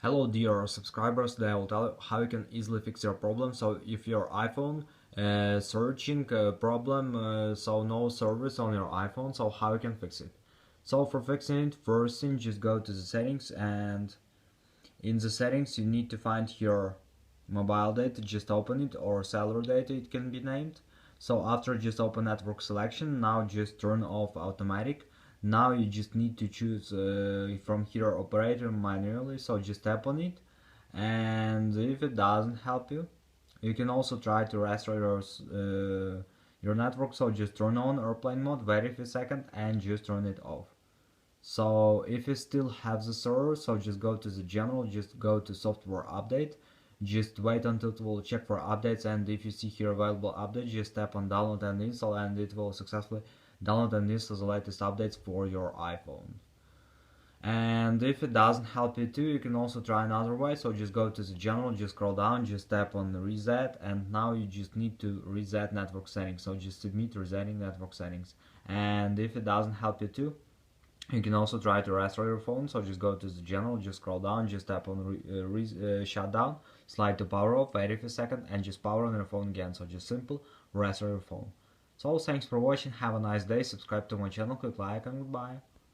Hello dear subscribers, today I will tell you how you can easily fix your problem. So if your iPhone searching a problem, so no service on your iPhone, so how you can fix it. So for fixing it, first thing, just go to the settings, and in the settings you need to find your mobile data, just open it, or cellular data it can be named. So after just open network selection, now just turn off automatic. Now you just need to choose from here operator manually, so just tap on it, and if it doesn't help you, you can also try to restore your network, so just turn on airplane mode, wait a few seconds and just turn it off. So if you still have the server, so just go to the general, just go to software update, just wait until it will check for updates, and if you see here available update, just tap on download and install, and it will successfully download and install the latest updates for your iPhone. And if it doesn't help you too, you can also try another way. So just go to the general, just scroll down, just tap on reset, and now you just need to reset network settings. So just submit resetting network settings. And if it doesn't help you too, you can also try to restore your phone. So just go to the general, just scroll down, just tap on shutdown, slide to power off, wait a few seconds, and just power on your phone again. So just simple restore your phone. So thanks for watching, have a nice day, subscribe to my channel, click like, and goodbye.